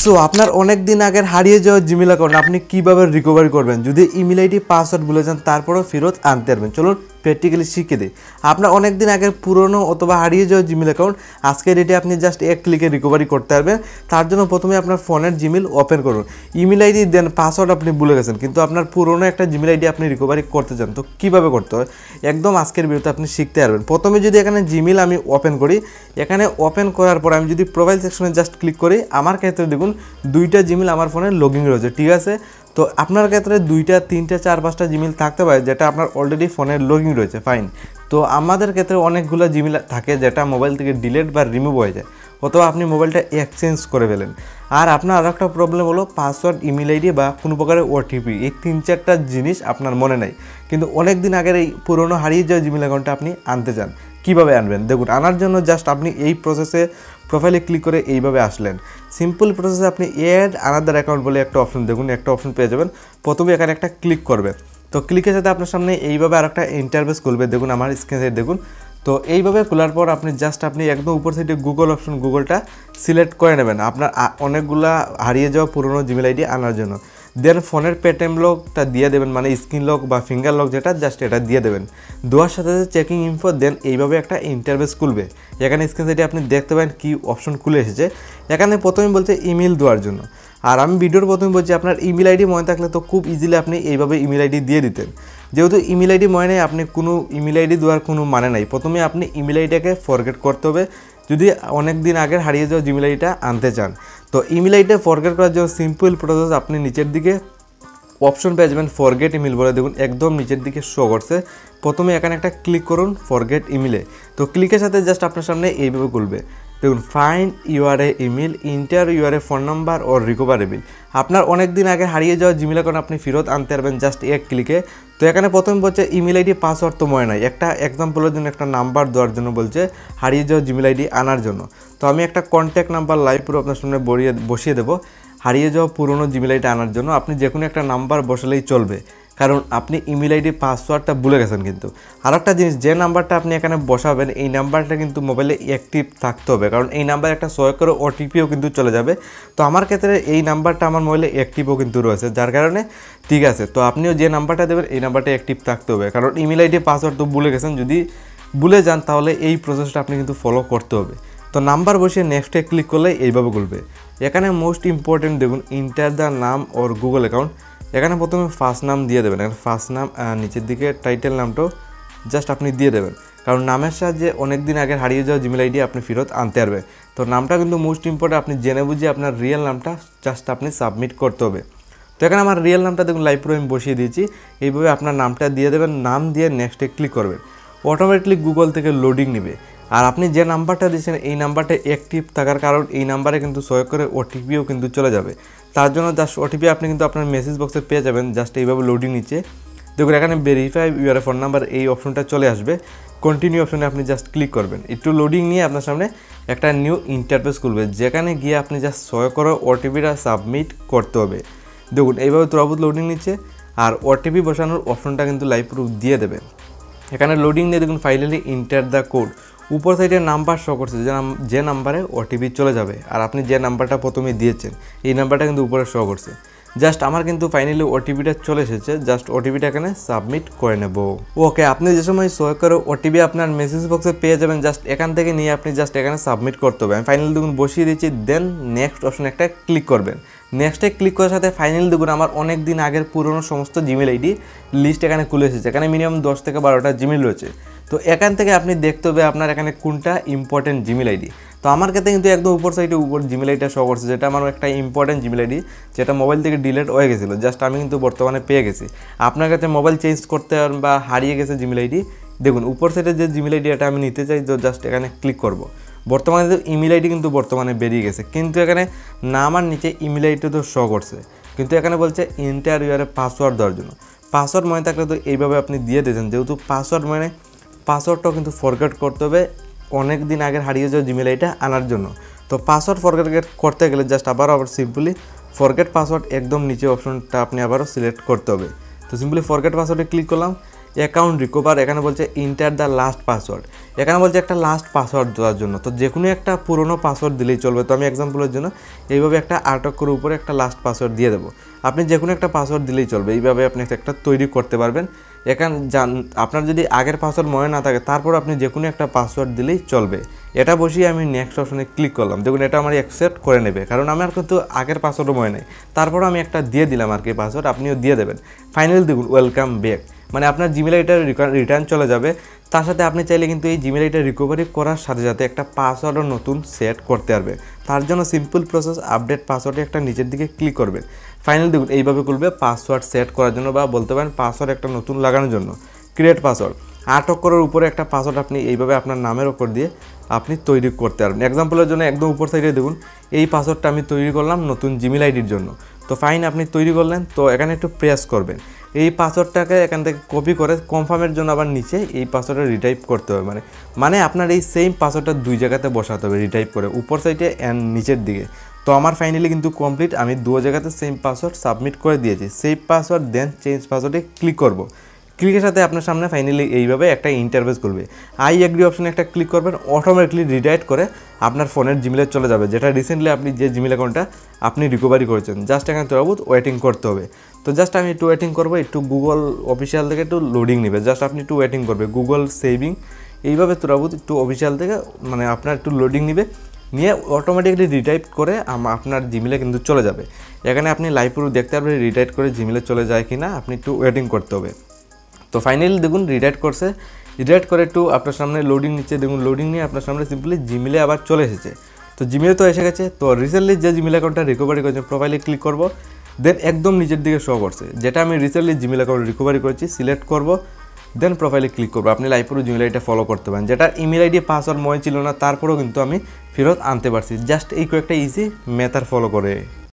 So আপনার অনেক দিন আগের হারিয়ে যাওয়া জিমেল অ্যাকাউন্ট আপনি কিভাবে রিকভারি করবেন যদি ইমেল আইডি পাসওয়ার্ড ভুলে যান তারপরেও ফেরত আনতে পারবেন। চলুন প্র্যাকটিক্যালি শিখে দিই। আপনার অনেক দিন আগের পুরনো অথবা হারিয়ে যাওয়া জিমেল অ্যাকাউন্ট আজকের ডেটে আপনি জাস্ট এক ক্লিকে রিকভারি করতে পারবেন। তার জন্য প্রথমে আপনার ফোনের জিমেল ওপেন করুন, ইমেল আইডি দেন, পাসওয়ার্ড আপনি ভুলে গেছেন কিন্তু আপনার পুরনো একটা জিমেল আইডি আপনি রিকভারি করতে চান, তো কীভাবে করতে হয় একদম আজকের ভিডিওতে আপনি শিখতে পারবেন। প্রথমে যদি এখানে জিমেল আমি ওপেন করি, এখানে ওপেন করার পর আমি যদি প্রোফাইল সেকশনে জাস্ট ক্লিক করি, আমার ক্ষেত্রে দেখুন দুইটা জিমেল আমার ফোনে লগইন রয়েছে, ঠিক আছে। তো আপনার ক্ষেত্রে দুইটা, তিনটা, চার, পাঁচটা জিমেল থাকতে পারে যেটা আপনার অলরেডি ফোনে লগইন রয়েছে, ফাইন। তো আমাদের ক্ষেত্রে অনেকগুলো জিমেল থাকে যেটা মোবাইল থেকে ডিলিট বা রিমুভ হয়ে যায়, অথবা আপনি মোবাইলটা এক্সচেঞ্জ করে ফেলেন। আর আপনার আরও একটা প্রবলেম হলো পাসওয়ার্ড, ইমেল আইডি বা কোনো প্রকারের ওটিপি, এই তিন চারটা জিনিস আপনার মনে নাই, কিন্তু অনেক দিন আগের এই পুরনো হারিয়ে যাওয়া জিমেল অ্যাকাউন্টটা আপনি আনতে চান। কীভাবে আনবেন দেখুন, আনার জন্য জাস্ট আপনি এই প্রসেসে প্রোফাইলে ক্লিক করে এইভাবে আসলেন। সিম্পল প্রসেসে আপনি অ্যাড আনাদার অ্যাকাউন্ট বলে একটা অপশন দেখুন, একটা অপশন পেয়ে যাবেন। প্রথমে এখানে একটা ক্লিক করবেন, তো ক্লিকের সাথে আপনার সামনে এইভাবে আর একটা ইন্টারফেস খুলবে, দেখুন আমার স্ক্রিনে দেখুন। তো এইভাবে খোলার পর আপনি জাস্ট আপনি একদম উপর সাইডে গুগল অপশন, গুগলটা সিলেক্ট করে নেবেন আপনার অনেকগুলা হারিয়ে যাওয়া পুরনো জিমেল আইডি আনার জন্য। দেন ফোনের পেটিএম লকটা দিয়ে দেবেন, মানে স্ক্রিন লক বা ফিঙ্গার লক যেটা, জাস্ট এটা দিয়ে দেবেন। দেওয়ার সাথে সাথে চেকিং ইনফো, দেন এইভাবে একটা ইন্টারফেস খুলবে। এখানে স্ক্রিন সাইডে আপনি দেখতে পাবেন কি অপশন খুলে এসেছে। এখানে প্রথমে বলছে ইমেল দেওয়ার জন্য, আর আমি ভিডিওর প্রথমে বলছি আপনার ইমেল আইডি মনে থাকলে তো খুব ইজিলি আপনি এইভাবে ইমেল আইডি দিয়ে দিতেন। যেহেতু ইমেল আইডি মনে নেই, আপনি কোনো ইমেল আইডি দেওয়ার কোনো মানে নাই। প্রথমে আপনি ইমেল আইডিটাকে ফরগেট করতে হবে যদি অনেক দিন আগের হারিয়ে যাওয়া জিমেল আইডিটা আনতে চান। তো ইমেল আইডিটা ফরগেট করার জন্য সিম্পল প্রসেস, আপনি নিচের দিকে অপশন পেয়ে যাবেন ফরগেট ইমেল বলে, দেখুন একদম নিচের দিকে শো করছে। প্রথমে এখানে একটা ক্লিক করুন ফরগেট ইমেলে, তো ক্লিকের সাথে জাস্ট আপনার সামনে এইভাবে খুলবে। দেখুন find your email, inter your phone number or recoverable. আপনার অনেক দিন আগে হারিয়ে যাওয়া জিমেল অ্যাকাউন্ট আপনি ফেরত আনতে পারবেন জাস্ট এক ক্লিকে। তো এখানে প্রথমে বলছে ইমেল আইডি পাসওয়ার্ড তো মনে নাই, একটা এক্সাম্পলের জন্য একটা নাম্বার দেওয়ার জন্য বলছে হারিয়ে যাওয়া জিমেল আইডি আনার জন্য। তো আমি একটা কন্ট্যাক্ট নাম্বার লাইভ পুরো আপনার সামনে বসিয়ে দেবো হারিয়ে যাওয়া পুরনো জিমেল আইডি আনার জন্য। আপনি যে কোনো একটা নাম্বার বসালেই চলবে, কারণ আপনি ইমেল আইডি পাসওয়ার্ডটা ভুলে গেছেন। কিন্তু আর একটা জিনিস, যে নাম্বারটা আপনি এখানে বসাবেন এই নাম্বারটা কিন্তু মোবাইলে অ্যাক্টিভ থাকতে হবে, কারণ এই নাম্বারে একটা সহায় করে ওটিপিও কিন্তু চলে যাবে। তো আমার ক্ষেত্রে এই নাম্বারটা আমার মোবাইলে অ্যাক্টিভও কিন্তু রয়েছে, যার কারণে ঠিক আছে। তো আপনিও যে নাম্বারটা দেবেন এই নাম্বারটা অ্যাক্টিভ থাকতে হবে, কারণ ইমেল আইডি পাসওয়ার্ড তো ভুলে গেছেন। যদি ভুলে যান তাহলে এই প্রসেসটা আপনি কিন্তু ফলো করতে হবে। তো নাম্বার বসিয়ে নেক্সটে ক্লিক করলে এইভাবে খুলবে। এখানে মোস্ট ইম্পর্টেন্ট দেখুন ইন্টার দ্য নাম ওর গুগল অ্যাকাউন্ট। এখানে প্রথমে ফার্স্ট নাম দিয়ে দেবেন, এখানে ফার্স্ট নাম, নিচের দিকে টাইটেল নামটাও জাস্ট আপনি দিয়ে দেবেন, কারণ নামের সাহায্যে অনেক দিন আগে হারিয়ে যাওয়া জিমেল আইডি আপনি ফেরত আনতে পারবেন। তো নামটা কিন্তু মোস্ট ইম্পর্টেন্ট, আপনি জেনে বুঝে আপনার রিয়েল নামটা জাস্ট আপনি সাবমিট করতে হবে। তো এখানে আমার রিয়েল নামটা দেখুন লাইভ প্রো আমি বসিয়ে দিয়েছি, এইভাবে আপনার নামটা দিয়ে দেবেন। নাম দিয়ে নেক্সটে ক্লিক করবেন, অটোমেটিকলি গুগল থেকে লোডিং নেবে। আর আপনি যে নাম্বারটা দিয়েছেন এই নাম্বারটা অ্যাক্টিভ থাকার কারণ এই নাম্বারে কিন্তু সহায় করে ওটিপিও কিন্তু চলে যাবে। তার জন্য জাস্ট ওটিপি আপনি কিন্তু আপনার মেসেজ বক্সে পেয়ে যাবেন, জাস্ট এইভাবে লোডিং নিচ্ছে। দেখুন এখানে ভেরিফাই ইউর ফোন নাম্বার এই অপশনটা চলে আসবে, কন্টিনিউ অপশনে আপনি জাস্ট ক্লিক করবেন। একটু লোডিং নিয়ে আপনার সামনে একটা নিউ ইন্টারফেস খুলবে, যেখানে গিয়ে আপনি জাস্ট সহায় করে ওটিপিটা সাবমিট করতে হবে। দেখুন এইভাবে তুরাবুত লোডিং নিচ্ছে, আর ওটিপি বসানোর অপশনটা কিন্তু লাইভ প্রুফ দিয়ে দেবেন। এখানে লোডিং দিয়ে দেখুন ফাইনালি ইন্টার দ্য কোড, উপর সাইডে নাম্বার শো করছে যে নাম্বারে ওটিপি চলে যাবে, আর আপনি যে নাম্বারটা প্রথমে দিয়েছেন এই নাম্বারটা কিন্তু উপরে শো করছে। জাস্ট আমার কিন্তু ফাইনালি ওটিপিটা চলে এসেছে, জাস্ট ওটিপিটা এখানে সাবমিট করে নেব। ওকে, আপনি যে সময় শো করে ওটিপি আপনার মেসেজ বক্সে পেয়ে যাবেন, জাস্ট এখান থেকে নিয়ে আপনি জাস্ট এখানে সাবমিট করতে হবে। আমি ফাইনালি দেখুন বসিয়ে দিচ্ছি, দেন নেক্সট অপশনে একটা ক্লিক করবেন। নেক্সটে ক্লিক করার সাথে ফাইনালি দেখুন আমার অনেক দিন আগের পুরনো সমস্ত জিমেল আইডি লিস্ট এখানে খুলে এসেছে। এখানে মিনিমাম 10 থেকে 12টা জিমেল রয়েছে। তো এখান থেকে আপনি দেখতে হবে আপনার এখানে কোনটা ইম্পর্টেন্ট জিমেল আইডি। তো আমার ক্ষেত্রে কিন্তু একদম উপর সাইডে জিমেল আইডিটা শো করছে, যেটা আমার একটা ইম্পর্টেন্ট জিমেল আইডি, যেটা মোবাইল থেকে ডিলিট হয়ে গেছিলো, জাস্ট আমি কিন্তু বর্তমানে পেয়ে গেছি। আপনার কাছে মোবাইল চেঞ্জ করতে বা হারিয়ে গেছে জিমেল আইডি, দেখুন উপর সাইডে যে জিমেল আইডি এটা আমি নিতে চাই, তো জাস্ট এখানে ক্লিক করব। বর্তমানে তো ইমেল আইডি কিন্তু বর্তমানে বেরিয়ে গেছে, কিন্তু এখানে নাম আর নিচে ইমেল আইডি তো শো করছে, কিন্তু এখানে বলছে এন্টার ইউর পাসওয়ার্ড দেওয়ার জন্য। পাসওয়ার্ড মনে থাকলে তো এইভাবে আপনি দিয়ে দিয়েছেন, যেহেতু পাসওয়ার্ড মানে পাসওয়ার্ডটাও কিন্তু ফরগেট করতে হবে অনেক দিন আগের হারিয়ে যাওয়া জিমেল আইডিটা আনার জন্য। তো পাসওয়ার্ড ফরগেট করতে গেলে জাস্ট আবার সিম্পলি ফরগেট পাসওয়ার্ড একদম নিচে অপশনটা আপনি আবারও সিলেক্ট করতে হবে। তো সিম্পলি ফরগেট পাসওয়ার্ডে ক্লিক করলাম, অ্যাকাউন্ট রিকভার, এখানে বলছে ইন্টার দ্য লাস্ট পাসওয়ার্ড, এখানে বলছে একটা লাস্ট পাসওয়ার্ড দেওয়ার জন্য। তো যে কোনো একটা পুরনো পাসওয়ার্ড দিলেই চলবে। তো আমি এক্সাম্পলের জন্য এইভাবে একটা 8 অক্ষরের উপরে একটা লাস্ট পাসওয়ার্ড দিয়ে দেবো। আপনি যে কোনো একটা পাসওয়ার্ড দিলেই চলবে, এইভাবে আপনি একটা তৈরি করতে পারবেন। এখানে আপনার যদি আগের পাসওয়ার্ড মনে না থাকে, তারপর আপনি যে কোনো একটা পাসওয়ার্ড দিলেই চলবে। এটা বসিয়ে আমি নেক্সট অপশনে ক্লিক করলাম, দেখুন এটা আমার অ্যাকসেপ্ট করে নেবে, কারণ আমার কিন্তু আগের পাসওয়ার্ডও মনে নেই। তারপর আমি একটা দিয়ে দিলাম আর কি পাসওয়ার্ড, আপনিও দিয়ে দেবেন। ফাইনালি দেখুন ওয়েলকাম ব্যাক, মানে আপনার জিমেল আইডিটা রিটার্ন চলে যাবে। তার সাথে আপনি চাইলে কিন্তু এই জিমেল আইডিটা রিকভারি করার সাথে সাথে একটা পাসওয়ার্ডও নতুন সেট করতে পারবে। তার জন্য সিম্পল প্রসেস, আপডেট পাসওয়ার্ডে একটা নিচের দিকে ক্লিক করবেন। ফাইনালি দেখুন এইভাবে খুলবে পাসওয়ার্ড সেট করার জন্য, বা বলতে পারেন পাসওয়ার্ড একটা নতুন লাগানোর জন্য। ক্রিয়েট পাসওয়ার্ড, 8 অক্ষরের উপরে একটা পাসওয়ার্ড আপনি এইভাবে আপনার নামের ওপর দিয়ে আপনি তৈরি করতে পারবেন। এক্সাম্পলের জন্য একদম উপর সাইডে দেখুন এই পাসওয়ার্ডটা আমি তৈরি করলাম নতুন জিমেল আইডির জন্য। তো ফাইন, আপনি তৈরি করলেন। তো এখানে একটু প্রেস করবেন, এই পাসওয়ার্ডটাকে এখান থেকে কপি করে কনফার্মের জন্য আবার নিচে এই পাসওয়ার্ডটা রিটাইপ করতে হবে। মানে আপনার এই সেম পাসওয়ার্ডটা 2 জায়গাতে বসাতে হবে রিটাইপ করে, উপর সাইডে অ্যান্ড নিচের দিকে। তো আমার ফাইনালি কিন্তু কমপ্লিট, আমি 2 জায়গাতে সেম পাসওয়ার্ড সাবমিট করে দিয়েছি। সেভ পাসওয়ার্ড দেন চেঞ্জ পাসওয়ার্ডে ক্লিক করব। ক্লিকের সাথে আপনার সামনে ফাইনালি এইভাবে একটা ইন্টারফেস করবে। আই এগ্রি অপশনে একটা ক্লিক করবেন, অটোমেটিকলি রিডাইরেক্ট করে আপনার ফোনের জিমেলে চলে যাবে, যেটা রিসেন্টলি আপনি যে জিমেল অ্যাকাউন্টটা আপনি রিকভারি করেছেন। জাস্ট এখানে তরাবুত ওয়েটিং করতে হবে। তো জাস্ট আমি একটু ওয়েটিং করবো, একটু গুগল অফিসিয়াল থেকে একটু লোডিং নেবে, জাস্ট আপনি একটু ওয়েটিং করবে। গুগল সেভিং এইভাবে তরাবুত একটু অফিসিয়াল থেকে মানে আপনার একটু লোডিং নেবে, নিয়ে অটোমেটিকলি রিটাইপ করে আপনার জিমেলে কিন্তু চলে যাবে। এখানে আপনি লাইভ পুরো দেখতে পারবেন রিটাইপ করে জিমেলে চলে যায় কি না, আপনি একটু ওয়েটিং করতে হবে। তো ফাইনালি দেখুন রিডাইরেক্ট করছে, রিডাইরেক্ট করে একটু আপনার সামনে লোডিং নিচ্ছে, দেখুন লোডিং নিয়ে আপনার সামনে সিম্পলি জিমেলে আবার চলে এসেছে। তো জিমেলে তো এসে গেছে। তো রিসেন্টলি যে জিমেল অ্যাকাউন্টটা রিকভারি করেছে প্রোফাইলে ক্লিক করব, দেন একদম নিচের দিকে শো করছে যেটা আমি রিসেন্টলি জিমেল অ্যাকাউন্ট রিকভারি করেছি, সিলেক্ট করব, দেন প্রোফাইলে ক্লিক করবো। আপনি লাইভ পুরো জিমেল আইডিটা ফলো করতে পারেন, যেটা ইমেল আইডি পাসওয়ার্ড মনে ছিল না, তারপরেও কিন্তু আমি ফেরত আনতে পারছি জাস্ট এই কয়েকটা ইজি মেথড ফলো করে।